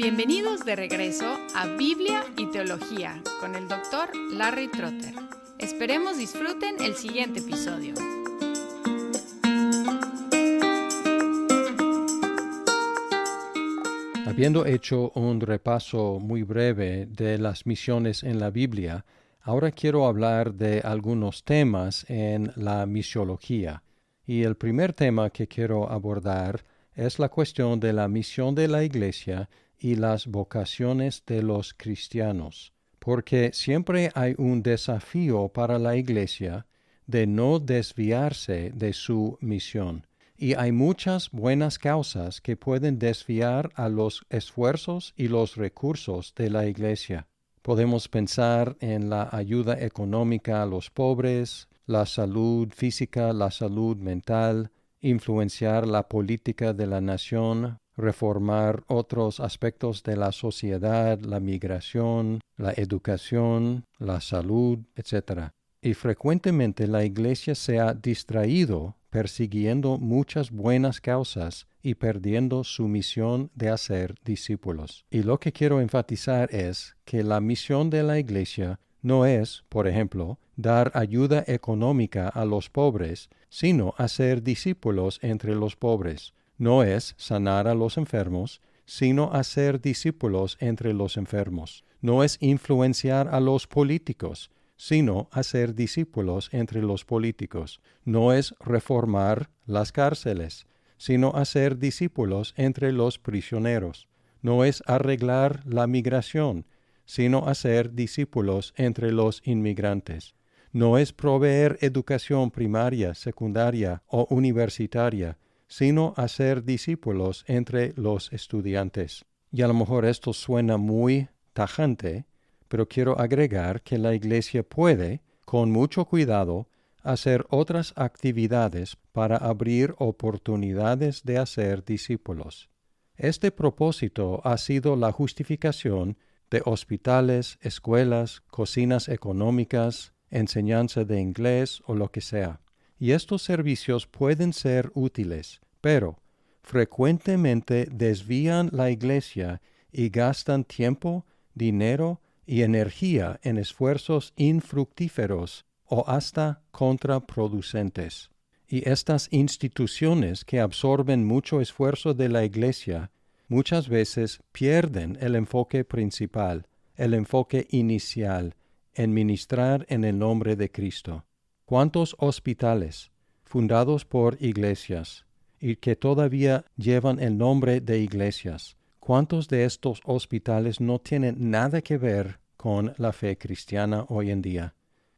Bienvenidos de regreso a Biblia y Teología con el Dr. Larry Trotter. Esperemos disfruten el siguiente episodio. Habiendo hecho un repaso muy breve de las misiones en la Biblia, ahora quiero hablar de algunos temas en la misiología. Y el primer tema que quiero abordar es la cuestión de la misión de la Iglesia y las vocaciones de los cristianos, porque siempre hay un desafío para la Iglesia de no desviarse de su misión. Y hay muchas buenas causas que pueden desviar a los esfuerzos y los recursos de la Iglesia. Podemos pensar en la ayuda económica a los pobres, la salud física, la salud mental, influenciar la política de la nación, reformar otros aspectos de la sociedad, la migración, la educación, la salud, etc. Y frecuentemente la Iglesia se ha distraído persiguiendo muchas buenas causas y perdiendo su misión de hacer discípulos. Y lo que quiero enfatizar es que la misión de la Iglesia no es, por ejemplo, dar ayuda económica a los pobres, sino hacer discípulos entre los pobres. No es sanar a los enfermos, sino hacer discípulos entre los enfermos. No es influenciar a los políticos, sino hacer discípulos entre los políticos. No es reformar las cárceles, sino hacer discípulos entre los prisioneros. No es arreglar la migración, sino hacer discípulos entre los inmigrantes. No es proveer educación primaria, secundaria o universitaria, sino hacer discípulos entre los estudiantes. Y a lo mejor esto suena muy tajante, pero quiero agregar que la Iglesia puede, con mucho cuidado, hacer otras actividades para abrir oportunidades de hacer discípulos. Este propósito ha sido la justificación de hospitales, escuelas, cocinas económicas, enseñanza de inglés o lo que sea. Y estos servicios pueden ser útiles, pero frecuentemente desvían la Iglesia y gastan tiempo, dinero y energía en esfuerzos infructíferos o hasta contraproducentes. Y estas instituciones que absorben mucho esfuerzo de la Iglesia muchas veces pierden el enfoque principal, el enfoque inicial, en ministrar en el nombre de Cristo. ¿Cuántos hospitales fundados por iglesias y que todavía llevan el nombre de iglesias? ¿Cuántos de estos hospitales no tienen nada que ver con la fe cristiana hoy en día?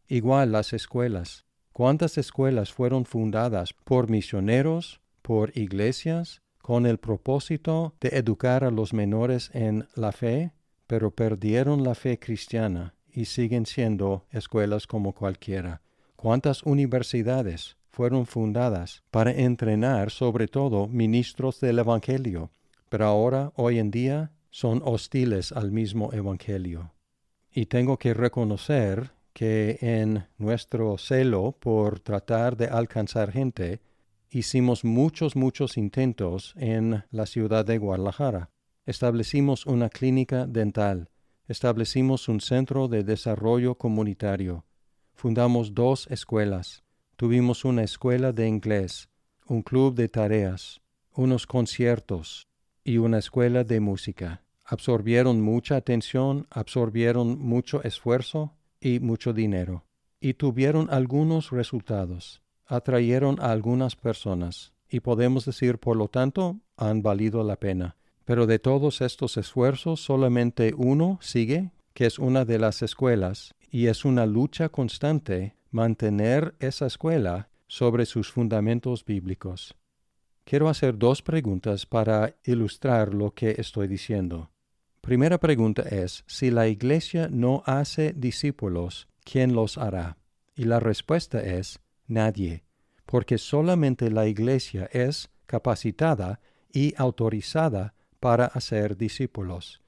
Igual las escuelas. ¿Cuántas escuelas fueron fundadas por misioneros, por iglesias, con el propósito de educar a los menores en la fe, pero perdieron la fe cristiana y siguen siendo escuelas como cualquiera? ¿Cuántas universidades fueron fundadas para entrenar sobre todo ministros del Evangelio, pero ahora, hoy en día, son hostiles al mismo Evangelio? Y tengo que reconocer que en nuestro celo por tratar de alcanzar gente, hicimos muchos intentos en la ciudad de Guadalajara. Establecimos una clínica dental, establecimos un centro de desarrollo comunitario, fundamos 2 escuelas, tuvimos una escuela de inglés, un club de tareas, unos conciertos y una escuela de música. Absorbieron mucha atención, absorbieron mucho esfuerzo y mucho dinero, y tuvieron algunos resultados. Atrayeron a algunas personas, y podemos decir, por lo tanto, han valido la pena. Pero de todos estos esfuerzos, solamente uno sigue, que es una de las escuelas, y es una lucha constante mantener esa escuela sobre sus fundamentos bíblicos. Quiero hacer 2 preguntas para ilustrar lo que estoy diciendo. Primera pregunta es, si la Iglesia no hace discípulos, ¿quién los hará? Y la respuesta es, nadie, porque solamente la Iglesia es capacitada y autorizada para hacer discípulos.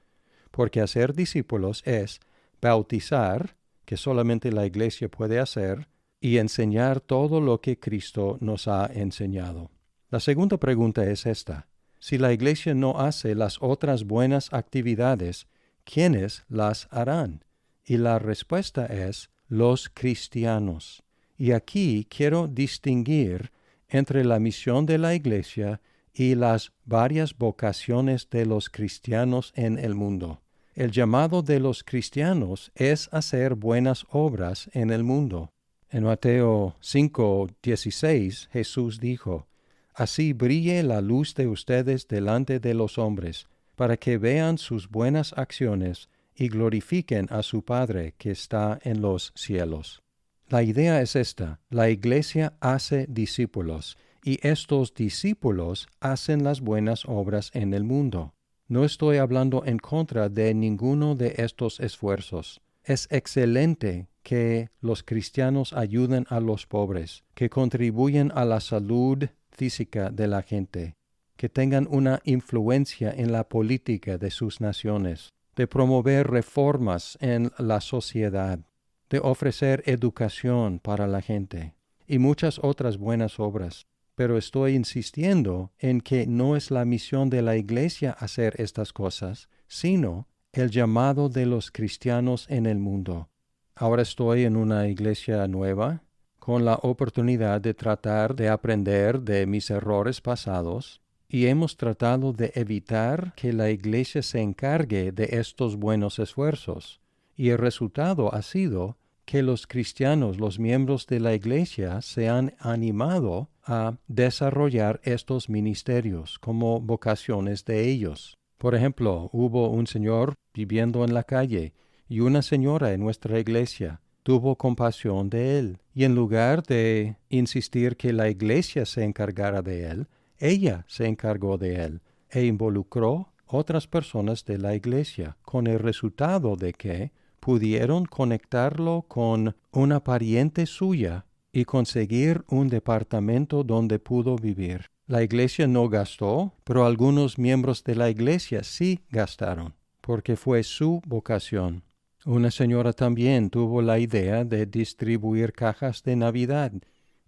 Porque hacer discípulos es bautizar, que solamente la Iglesia puede hacer, y enseñar todo lo que Cristo nos ha enseñado. La segunda pregunta es esta: Si la Iglesia no hace las otras buenas actividades, ¿quiénes las harán? Y la respuesta es los cristianos. Y aquí quiero distinguir entre la misión de la Iglesia y las varias vocaciones de los cristianos en el mundo. El llamado de los cristianos es hacer buenas obras en el mundo. En Mateo 5:16 Jesús dijo: Así brille la luz de ustedes delante de los hombres, para que vean sus buenas acciones y glorifiquen a su Padre que está en los cielos. La idea es esta: la Iglesia hace discípulos, y estos discípulos hacen las buenas obras en el mundo. No estoy hablando en contra de ninguno de estos esfuerzos. Es excelente que los cristianos ayuden a los pobres, que contribuyen a la salud física de la gente, que tengan una influencia en la política de sus naciones, de promover reformas en la sociedad, de ofrecer educación para la gente, y muchas otras buenas obras. Pero estoy insistiendo en que no es la misión de la Iglesia hacer estas cosas, sino el llamado de los cristianos en el mundo. Ahora estoy en una iglesia nueva, con la oportunidad de tratar de aprender de mis errores pasados, y hemos tratado de evitar que la Iglesia se encargue de estos buenos esfuerzos. Y el resultado ha sido que los cristianos, los miembros de la Iglesia, se han animado a desarrollar estos ministerios como vocaciones de ellos. Por ejemplo, hubo un señor viviendo en la calle y una señora en nuestra iglesia tuvo compasión de él, y en lugar de insistir que la Iglesia se encargara de él, ella se encargó de él e involucró otras personas de la Iglesia, con el resultado de que pudieron conectarlo con una pariente suya y conseguir un departamento donde pudo vivir. La Iglesia no gastó, pero algunos miembros de la Iglesia sí gastaron, porque fue su vocación. Una señora también tuvo la idea de distribuir cajas de Navidad,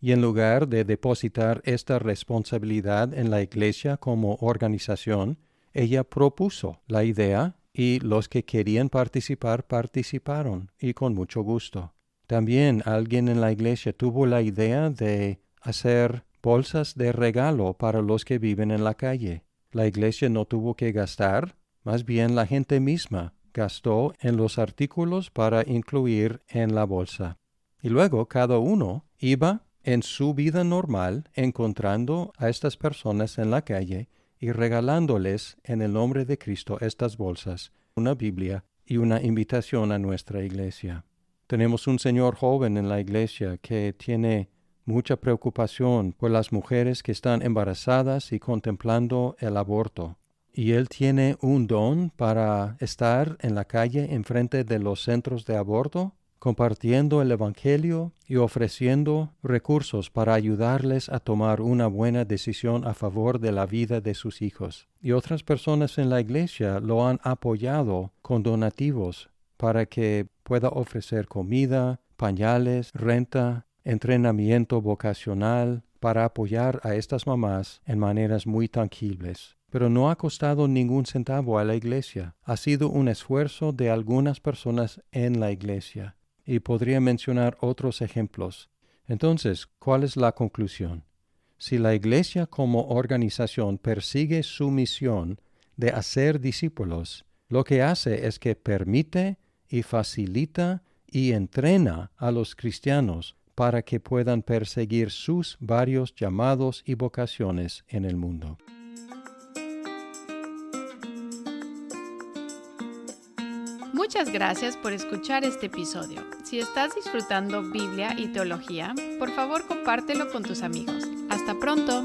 y en lugar de depositar esta responsabilidad en la Iglesia como organización, ella propuso la idea y los que querían participar participaron, y con mucho gusto. También alguien en la Iglesia tuvo la idea de hacer bolsas de regalo para los que viven en la calle. La Iglesia no tuvo que gastar, más bien la gente misma gastó en los artículos para incluir en la bolsa. Y luego cada uno iba en su vida normal encontrando a estas personas en la calle y regalándoles en el nombre de Cristo estas bolsas, una Biblia y una invitación a nuestra iglesia. Tenemos un señor joven en la iglesia que tiene mucha preocupación por las mujeres que están embarazadas y contemplando el aborto. Y él tiene un don para estar en la calle enfrente de los centros de aborto, compartiendo el Evangelio y ofreciendo recursos para ayudarles a tomar una buena decisión a favor de la vida de sus hijos. Y otras personas en la iglesia lo han apoyado con donativos para que pueda ofrecer comida, pañales, renta, entrenamiento vocacional para apoyar a estas mamás en maneras muy tangibles. Pero no ha costado ningún centavo a la iglesia. Ha sido un esfuerzo de algunas personas en la iglesia. Y podría mencionar otros ejemplos. Entonces, ¿cuál es la conclusión? Si la iglesia como organización persigue su misión de hacer discípulos, lo que hace es que permite y facilita y entrena a los cristianos para que puedan perseguir sus varios llamados y vocaciones en el mundo. Muchas gracias por escuchar este episodio. Si estás disfrutando Biblia y teología, por favor compártelo con tus amigos. ¡Hasta pronto!